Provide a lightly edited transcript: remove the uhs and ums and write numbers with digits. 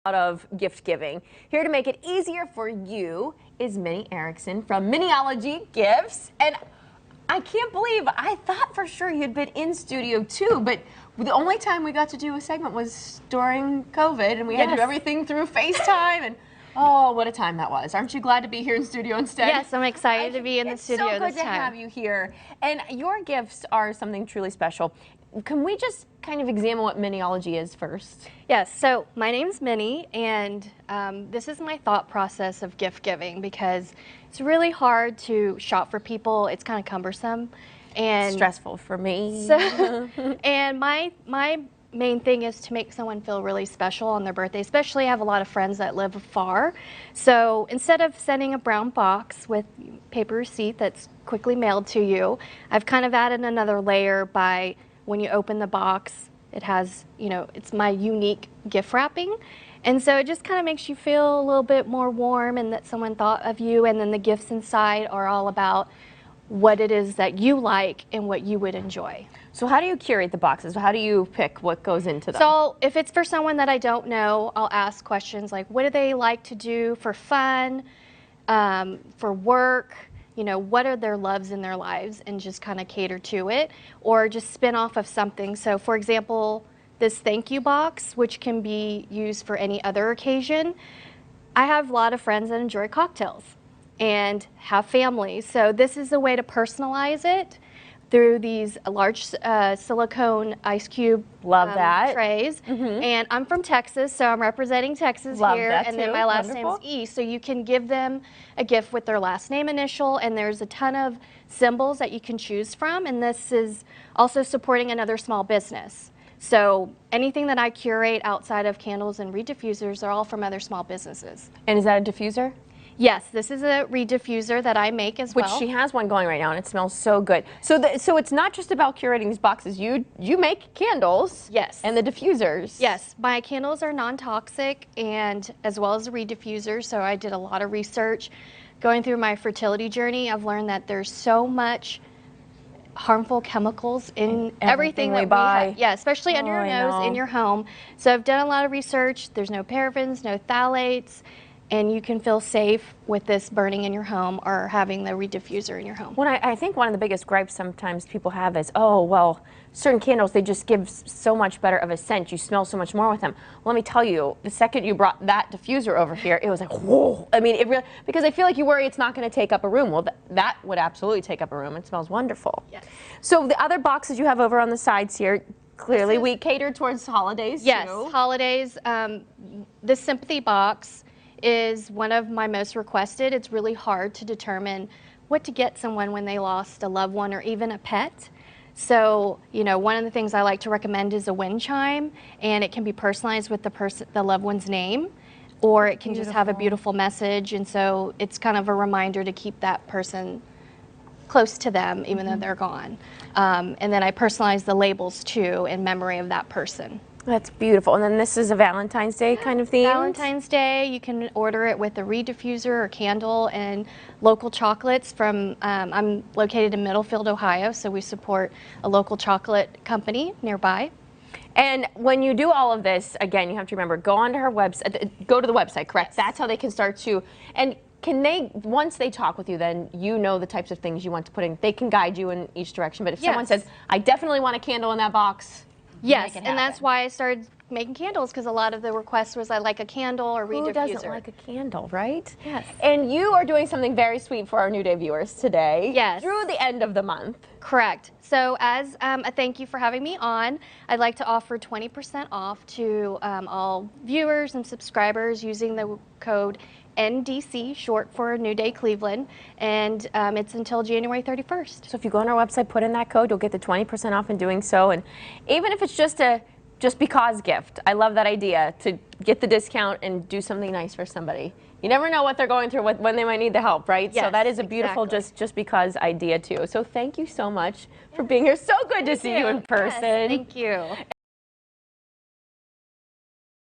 Of gift giving. Here to make it easier for you is Minnie Erickson from Minnieology Gifts. And I can't believe, I thought for sure you'd been in studio too, but the only time we got to do a segment was during COVID, and we had to do everything through FaceTime, and oh, what a time that was. Aren't you glad to be here in studio instead? Yes, I'm excited to be in the studio this time. It's so good to have you here. And your gifts are something truly special. Can we just kind of examine what Minnieology is first? Yes, so my name's Minnie, and this is my thought process of gift giving because it's really hard to shop for people. It's kind of cumbersome and stressful for me. So, and my main thing is to make someone feel really special on their birthday, especially I have a lot of friends that live far. So instead of sending a brown box with paper receipt that's quickly mailed to you, I've kind of added another layer by when you open the box, it has, it's my unique gift wrapping. And so it just kind of makes you feel a little bit more warm and that someone thought of you. And then the gifts inside are all about what it is that you like and what you would enjoy. So how do you curate the boxes? How do you pick what goes into them? So if it's for someone that I don't know, I'll ask questions like, what do they like to do for fun, for work? What are their loves in their lives, and just kind of cater to it, or just spin off of something. So for example, this thank you box, which can be used for any other occasion. I have a lot of friends that enjoy cocktails and have families. So this is a way to personalize it through these large silicone ice cube trays. And I'm from Texas, so I'm representing Texas here. And then my last name's E, so you can give them a gift with their last name initial, and there's a ton of symbols that you can choose from. And this is also supporting another small business. So anything that I curate outside of candles and reed diffusers are all from other small businesses. And is that a diffuser? Yes, this is a reed diffuser that I make as well. Which she has one going right now, and it smells so good. So so it's not just about curating these boxes. You make candles. Yes. And the diffusers. Yes, my candles are non-toxic, and as well as the reed diffuser. So I did a lot of research. Going through my fertility journey, I've learned that there's so much harmful chemicals in everything that we buy. Yeah, especially under your nose in your home. So I've done a lot of research. There's no parabens, no phthalates. And you can feel safe with this burning in your home or having the reed diffuser in your home. Well, I think one of the biggest gripes sometimes people have is, oh, well, certain candles, they just give so much better of a scent. You smell so much more with them. Well, let me tell you, the second you brought that diffuser over here, it was like, whoa. I mean, it really, because I feel like you worry it's not going to take up a room. Well, that would absolutely take up a room. It smells wonderful. Yes. So the other boxes you have over on the sides here, clearly we cater towards holidays, yes, too. Yes, holidays. This sympathy box is one of my most requested. It's really hard to determine what to get someone when they lost a loved one or even a pet. So, one of the things I like to recommend is a wind chime, and it can be personalized with the loved one's name, or it can just have a beautiful message, and so it's kind of a reminder to keep that person close to them even though they're gone. And then I personalize the labels too in memory of that person. That's beautiful. And then this is a Valentine's Day kind of theme? Valentine's Day, you can order it with a reed diffuser or candle, and local chocolates from, I'm located in Middlefield, Ohio, so we support a local chocolate company nearby. And when you do all of this, again, you have to remember, go onto her website, go to the website, correct? Yes. That's how they can start to, and can they, once they talk with you, then you know the types of things you want to put in. They can guide you in each direction, but if someone says, I definitely want a candle in that box, yes, and that's why I started making candles, because a lot of the requests was I like a candle or reed diffuser. Who doesn't like a candle, right? Yes. And you are doing something very sweet for our New Day viewers today. Yes. Through the end of the month. Correct. So as a thank you for having me on, I'd like to offer 20% off to all viewers and subscribers using the code NDC, short for New Day Cleveland, and it's until January 31st. So if you go on our website, put in that code, you'll get the 20% off in doing so. And even if it's just a because gift, I love that idea, to get the discount and do something nice for somebody. You never know what they're going through, when they might need the help, right? Yes, so that is a beautiful just because idea too. So thank you so much for being here. So good to see you in person. Yes, thank you.